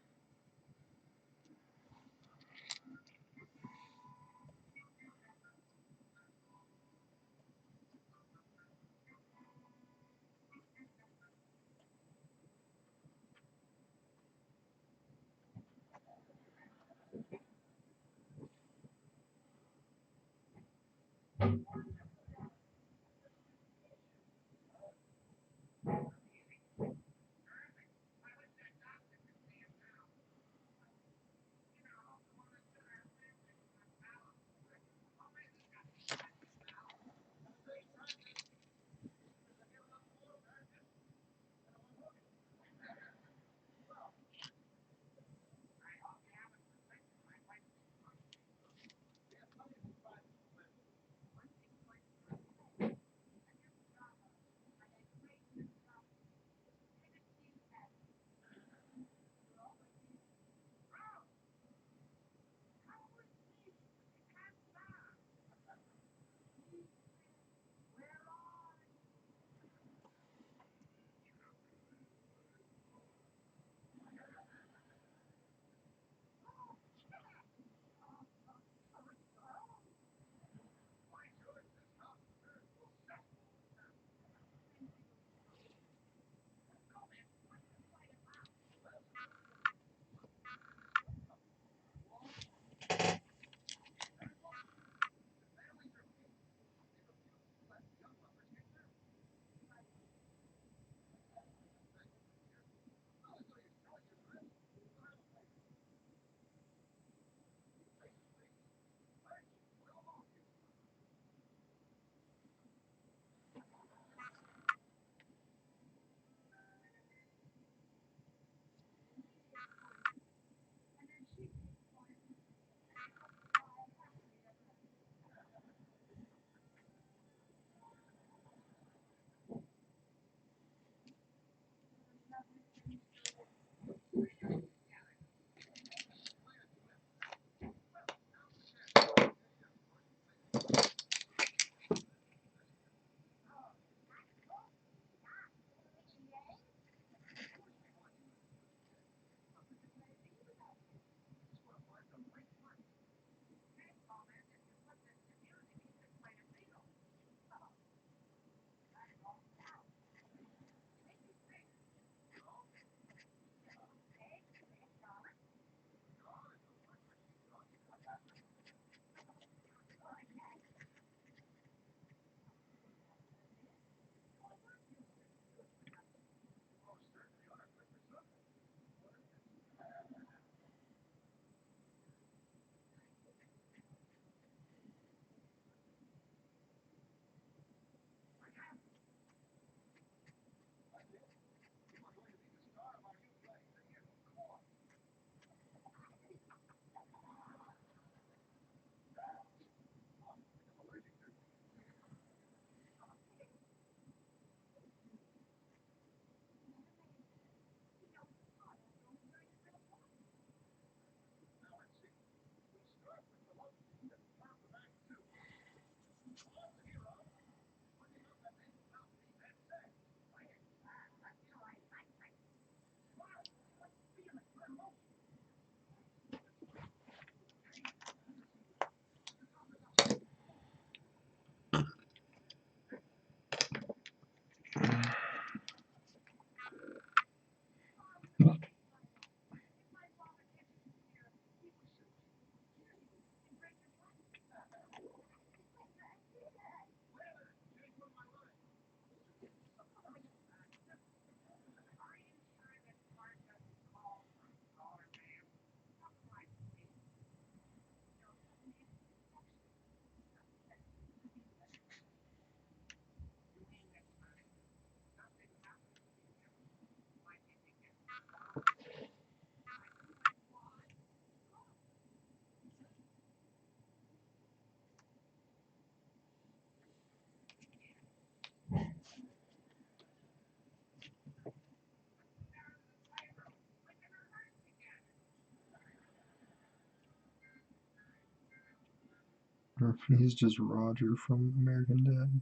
Speaker 1: Or if he's just Roger from American Dad.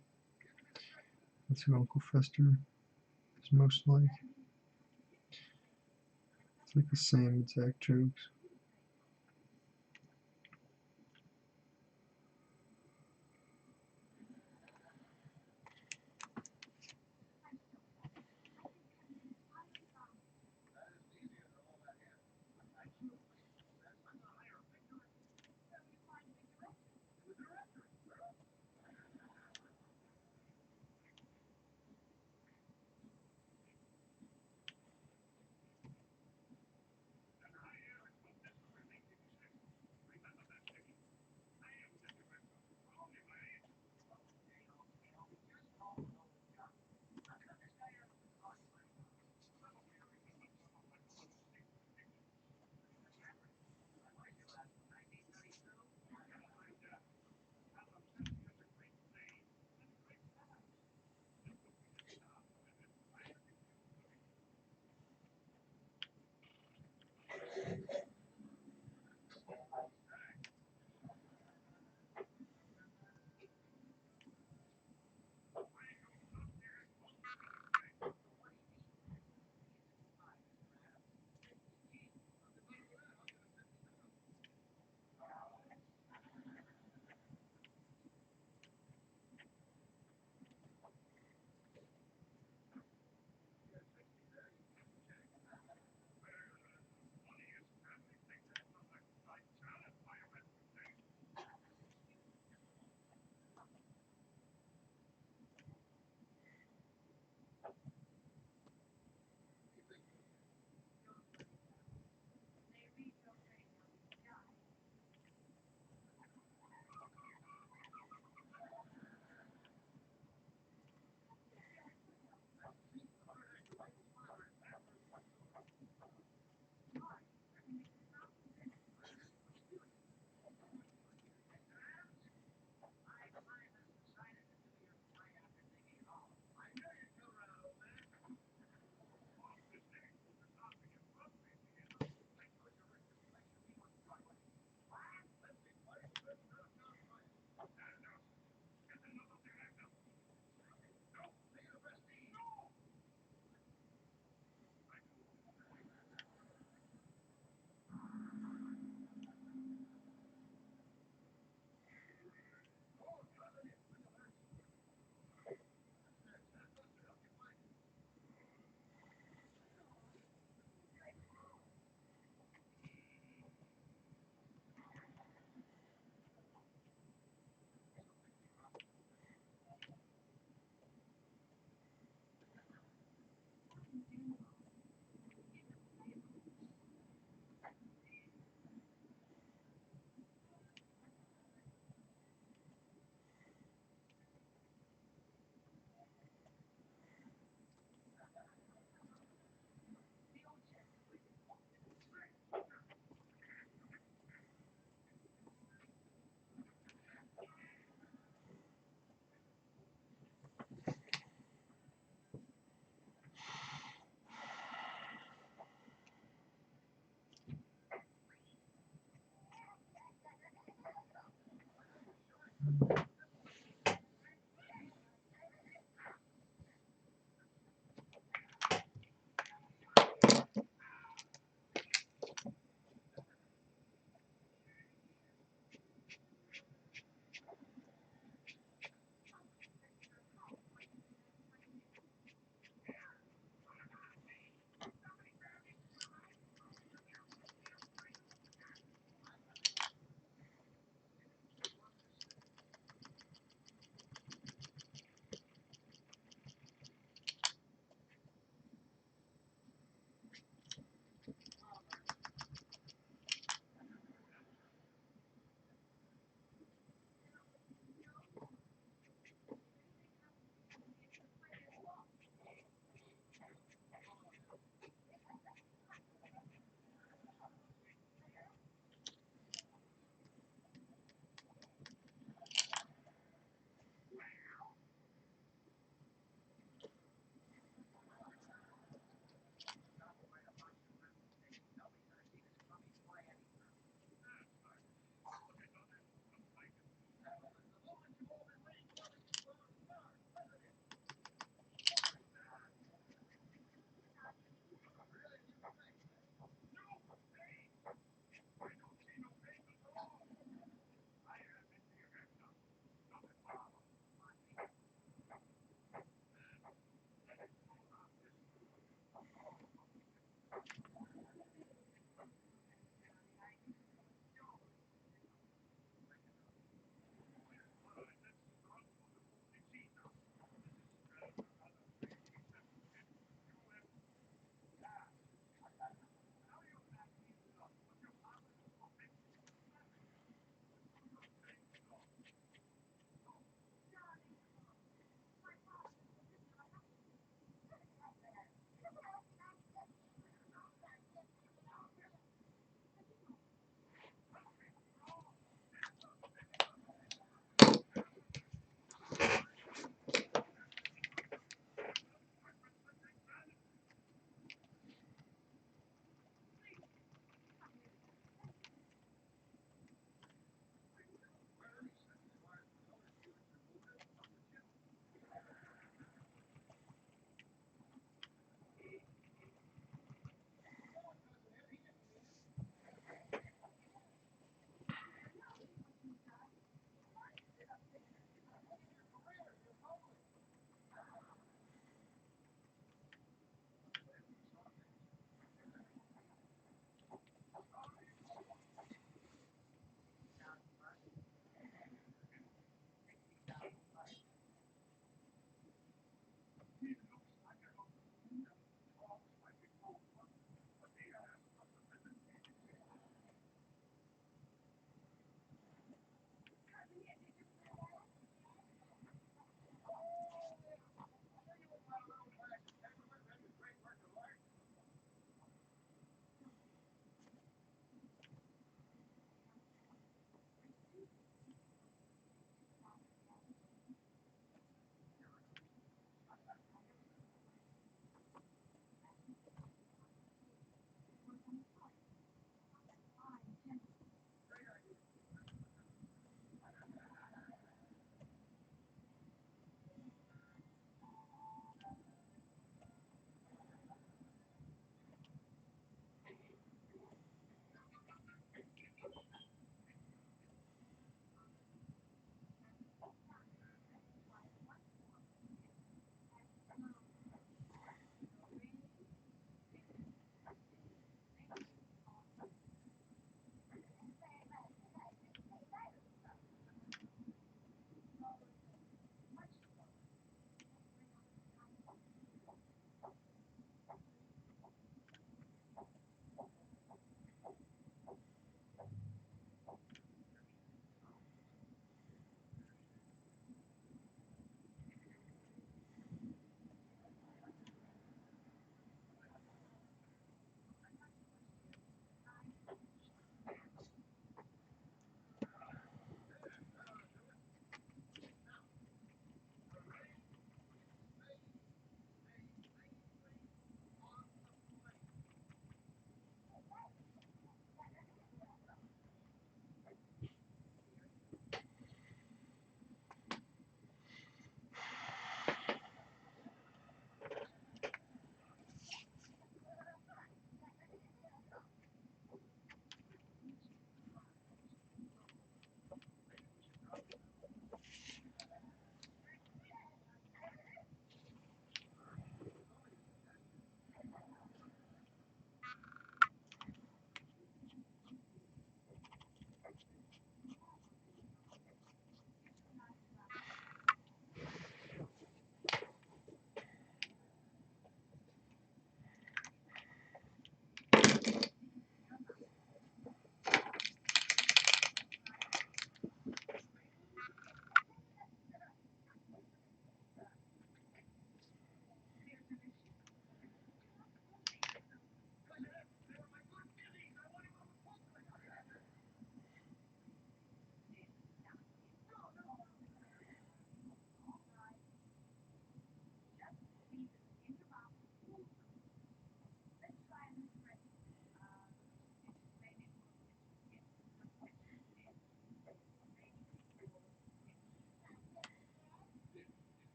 Speaker 1: That's who Uncle Fester is most like. It's like the same exact jokes.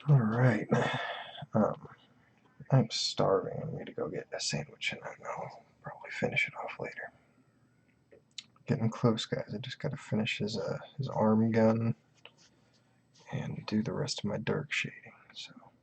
Speaker 1: Alright. I'm starving. I'm going to go get a sandwich and then I'll probably finish it off later. Getting close, guys. I just got to finish his arm gun and do the rest of my dark shading.